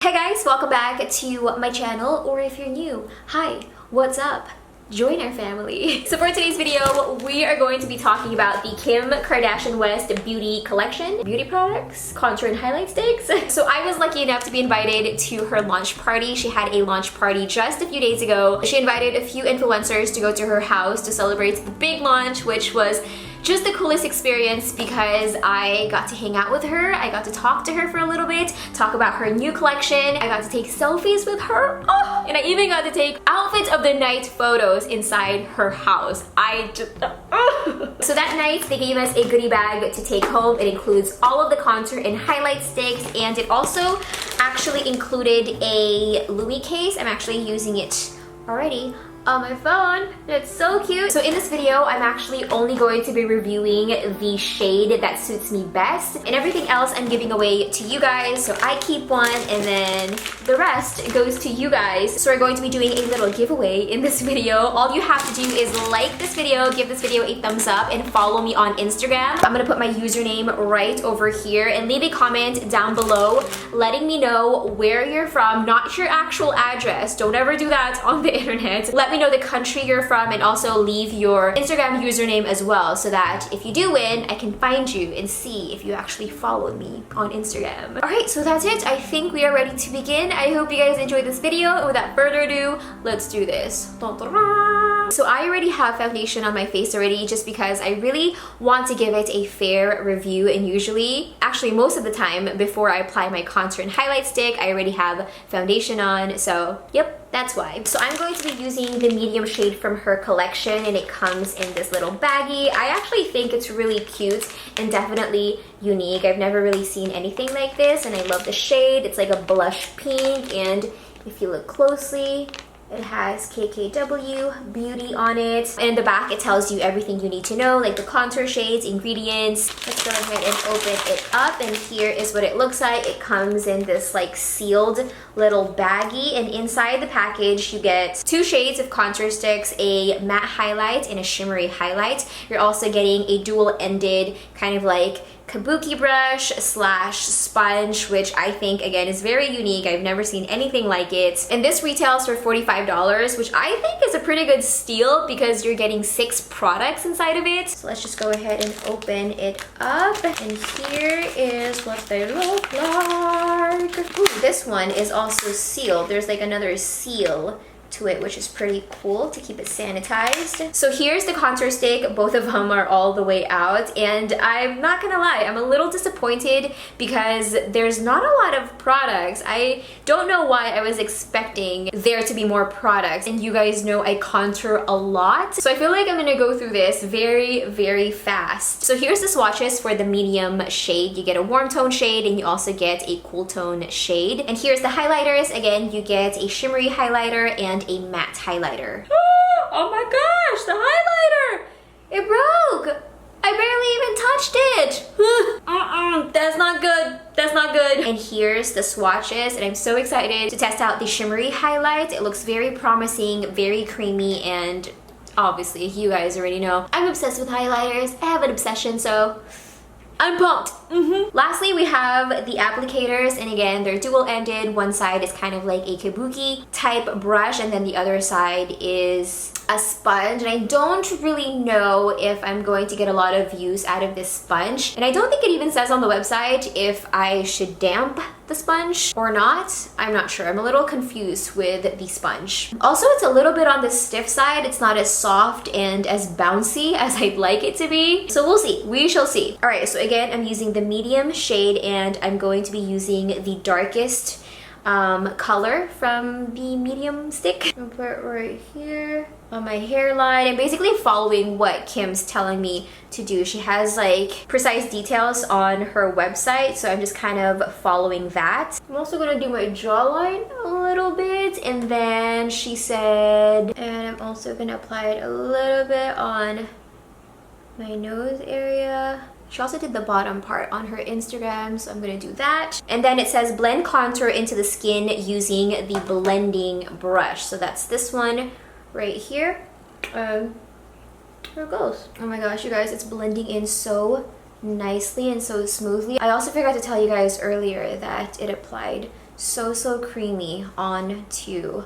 Hi guys, welcome back to my channel, or if you're new, hi, what's up? Join our family. So for today's video, we are going to be talking about the Kim Kardashian West beauty collection, beauty products, contour and highlight sticks. So I was lucky enough to be invited to her launch party. She had a launch party just a few days ago. She invited a few influencers to go to her house to celebrate the big launch, which was just the coolest experience because I got to hang out with her. I got to talk to her for a little bit, talk about her new collection. I got to take selfies with her. Oh, and I even got to take outfit of the night photos inside her house. So that night they gave us a goodie bag to take home. It includes all of the contour and highlight sticks, and it also actually included a Louis case. I'm actually using it already on my phone. It's so cute. So in this video, I'm actually only going to be reviewing the shade that suits me best, and everything else I'm giving away to you guys. So I keep one and then the rest goes to you guys. So we're going to be doing a little giveaway in this video. All you have to do is like this video, give this video a thumbs up, and follow me on Instagram. I'm gonna put my username right over here, and leave a comment down below letting me know where you're from, not your actual address. Don't ever do that on the internet. Let me know the country you're from, and also leave your Instagram username as well, so that if you do win, I can find you and see if you actually followed me on Instagram. Alright, so that's it. I think we are ready to begin. I hope you guys enjoyed this video, and without further ado, let's do this. So I already have foundation on my face already, just because I really want to give it a fair review, and usually, actually most of the time, before I apply my contour and highlight stick, I already have foundation on, so yep. That's why. So I'm going to be using the medium shade from her collection, and it comes in this little baggie. I actually think it's really cute and definitely unique. I've never really seen anything like this, and I love the shade. It's like a blush pink, and if you look closely, it has KKW Beauty on it. And in the back, it tells you everything you need to know, like the contour shades, ingredients. Let's go ahead and open it up, and here is what it looks like. It comes in this like sealed little baggie, and inside the package, you get 2 shades of contour sticks, a matte highlight and a shimmery highlight. You're also getting a dual-ended kind of like kabuki brush slash sponge, which I think again is very unique. I've never seen anything like it, and this retails for $45, which I think is a pretty good steal because you're getting 6 products inside of it. So let's just go ahead and open it up, and here is what they look like. Ooh, this one is also sealed. There's like another seal to it, which is pretty cool to keep it sanitized. So here's the contour stick. Both of them are all the way out, and I'm not gonna lie, I'm a little disappointed because there's not a lot of products. I don't know why. I was expecting there to be more products, and you guys know I contour a lot, so I feel like I'm gonna go through this very fast. So here's the swatches for the medium shade. You get a warm tone shade, and you also get a cool tone shade. And here's the highlighters. Again, you get a shimmery highlighter and a matte highlighter. Oh my gosh, the highlighter! It broke! I barely even touched it! That's not good. That's not good. And here's the swatches, and I'm so excited to test out the shimmery highlight. It looks very promising, very creamy, and obviously, you guys already know, I'm obsessed with highlighters. I have an obsession, so I'm pumped. Lastly, we have the applicators, and again, they're dual-ended. One side is kind of like a kabuki type brush, and then the other side is a sponge. And I don't really know if I'm going to get a lot of use out of this sponge. And I don't think it even says on the website if I should damp the sponge or not. I'm not sure. I'm a little confused with the sponge. Also, it's a little bit on the stiff side. It's not as soft and as bouncy as I'd like it to be. So we'll see. We shall see. All right, so again, I'm using the medium shade, and I'm going to be using the darkest color from the medium stick. I'll put it right here on my hairline. I'm basically following what Kim's telling me to do. She has like precise details on her website, so I'm just kind of following that. I'm also gonna do my jawline a little bit, and then she said, and I'm also gonna apply it a little bit on my nose area. She also did the bottom part on her Instagram, so I'm gonna do that. And then it says blend contour into the skin using the blending brush. So that's this one right here. There it goes. Oh my gosh, you guys, it's blending in so nicely and so smoothly. I also forgot to tell you guys earlier that it applied so creamy onto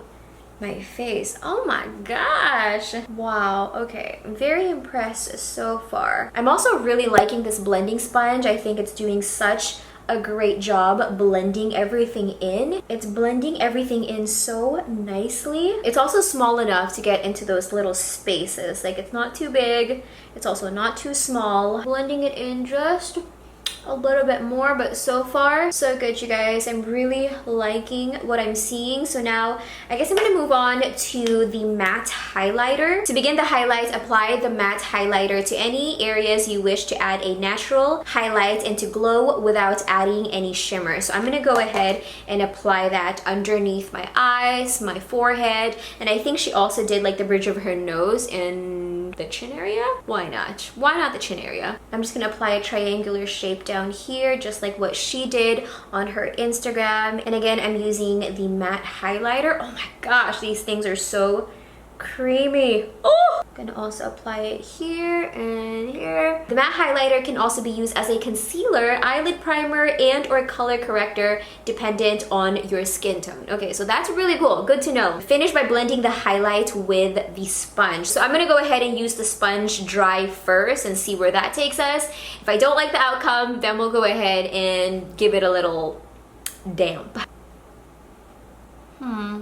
my face. Oh my gosh. Wow, okay. I'm very impressed so far. I'm also really liking this blending sponge. I think it's doing such a great job blending everything in. It's blending everything in so nicely. It's also small enough to get into those little spaces. Like, it's not too big, it's also not too small. Blending it in just a little bit more, but so far so good, you guys. I'm really liking what I'm seeing. So now I guess I'm gonna move on to the matte highlighter. To begin the highlight, apply the matte highlighter to any areas you wish to add a natural highlight and to glow without adding any shimmer. So I'm gonna go ahead and apply that underneath my eyes, my forehead, and I think she also did like the bridge of her nose and the chin area. Why not? Why not the chin area? I'm just gonna apply a triangular shape down here, just like what she did on her Instagram. And again, I'm using the matte highlighter. Oh my gosh, these things are so creamy. Oh! I'm gonna also apply it here and here. The matte highlighter can also be used as a concealer, eyelid primer, and or color corrector dependent on your skin tone. Okay, so that's really cool. Good to know. Finish by blending the highlight with the sponge. So I'm gonna go ahead and use the sponge dry first and see where that takes us. If I don't like the outcome, then we'll go ahead and give it a little damp.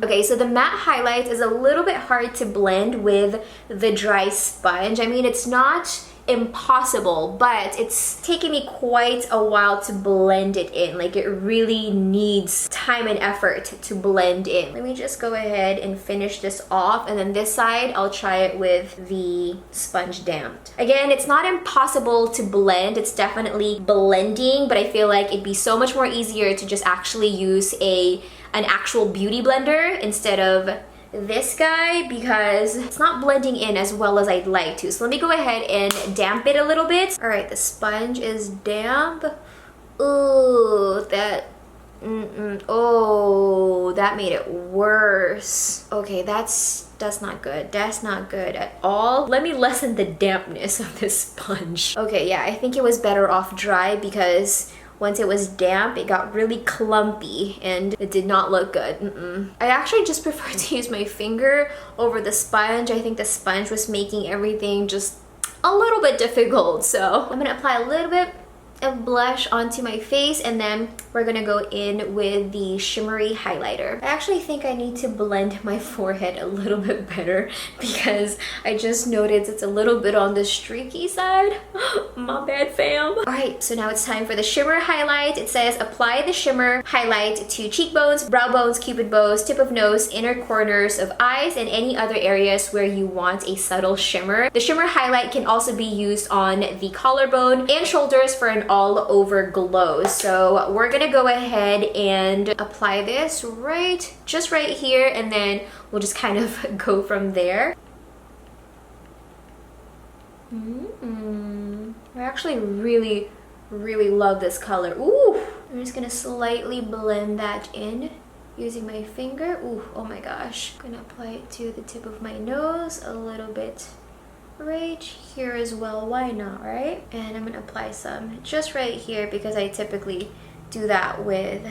Okay, so the matte highlight is a little bit hard to blend with the dry sponge. I mean, it's not impossible, but it's taken me quite a while to blend it in. Like, it really needs time and effort to blend in. Let me just go ahead and finish this off, and then this side I'll try it with the sponge damped. Again, it's not impossible to blend, it's definitely blending, but I feel like it'd be so much more easier to just actually use an actual beauty blender instead of this guy, because it's not blending in as well as I'd like to. So let me go ahead and damp it a little bit. All right, the sponge is damp. Ooh, that oh, that made it worse. Okay, that's not good. That's not good at all. Let me lessen the dampness of this sponge. Okay, yeah, I think it was better off dry, because once it was damp, it got really clumpy and it did not look good. I actually just prefer to use my finger over the sponge. I think the sponge was making everything just a little bit difficult. So I'm gonna apply a little bit of blush onto my face, and then we're gonna go in with the Shimmery Highlighter. I actually think I need to blend my forehead a little bit better, because I just noticed it's a little bit on the streaky side. My bad, fam. All right, so now it's time for the Shimmer Highlight. It says apply the Shimmer Highlight to cheekbones, brow bones, cupid bows, tip of nose, inner corners of eyes, and any other areas where you want a subtle shimmer. The Shimmer Highlight can also be used on the collarbone and shoulders for an all-over glow. So we're gonna go ahead and apply this just right here, and then we'll just kind of go from there. I actually really love this color. Ooh, I'm just gonna slightly blend that in using my finger. Ooh, oh my gosh. I'm gonna apply it to the tip of my nose a little bit right here as well. Why not, right? And I'm gonna apply some just right here, because I typically do that with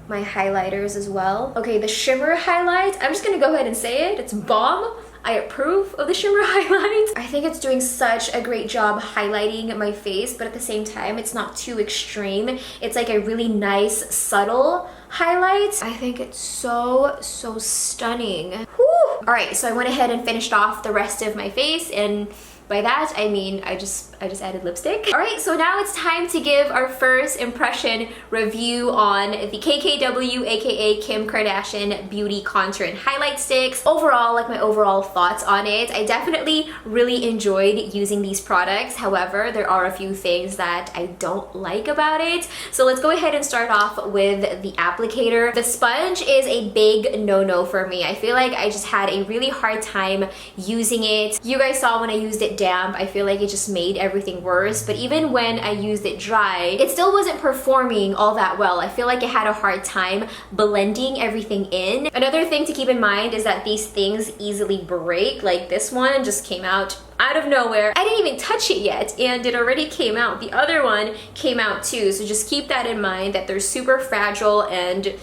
my highlighters as well. Okay, the Shimmer Highlight, I'm just gonna go ahead and say it. It's bomb. I approve of the Shimmer Highlight. I think it's doing such a great job highlighting my face, but at the same time, it's not too extreme. It's like a really nice, subtle highlight. I think it's so stunning. Whew. All right, so I went ahead and finished off the rest of my face, and by that, I mean, I just added lipstick. All right, so now it's time to give our first impression review on the KKW, aka Kim Kardashian Beauty Contour and Highlight Sticks. Overall, like my overall thoughts on it, I definitely really enjoyed using these products. However, there are a few things that I don't like about it. So let's go ahead and start off with the applicator. The sponge is a big no-no for me. I feel like I just had a really hard time using it. You guys saw when I used it damp, I feel like it just made everything worse. But even when I used it dry, it still wasn't performing all that well. I feel like it had a hard time blending everything in. Another thing to keep in mind is that these things easily break. Like this one just came out of nowhere. I didn't even touch it yet and it already came out. The other one came out too. So just keep that in mind, that they're super fragile and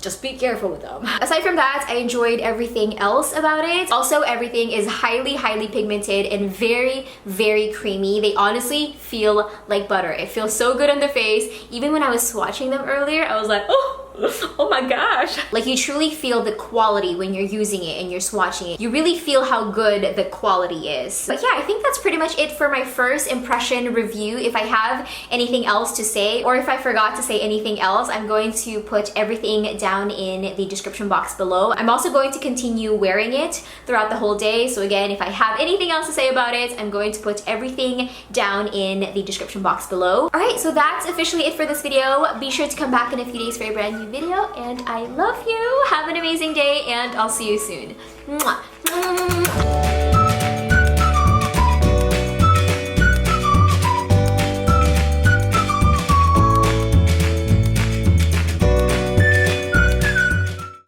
just be careful with them. Aside from that, I enjoyed everything else about it. Also, everything is highly pigmented and very creamy. They honestly feel like butter. It feels so good on the face. Even when I was swatching them earlier, I was like, oh my gosh. Like, you truly feel the quality when you're using it and you're swatching it. You really feel how good the quality is. But yeah, I think that's pretty much it for my first impression review. If I have anything else to say, or if I forgot to say anything else, I'm going to put everything down in the description box below. I'm also going to continue wearing it throughout the whole day. So again, if I have anything else to say about it, I'm going to put everything down in the description box below. Alright, so that's officially it for this video. Be sure to come back in a few days for a brand new video, and I love you. Have an amazing day, and I'll see you soon. Mwah.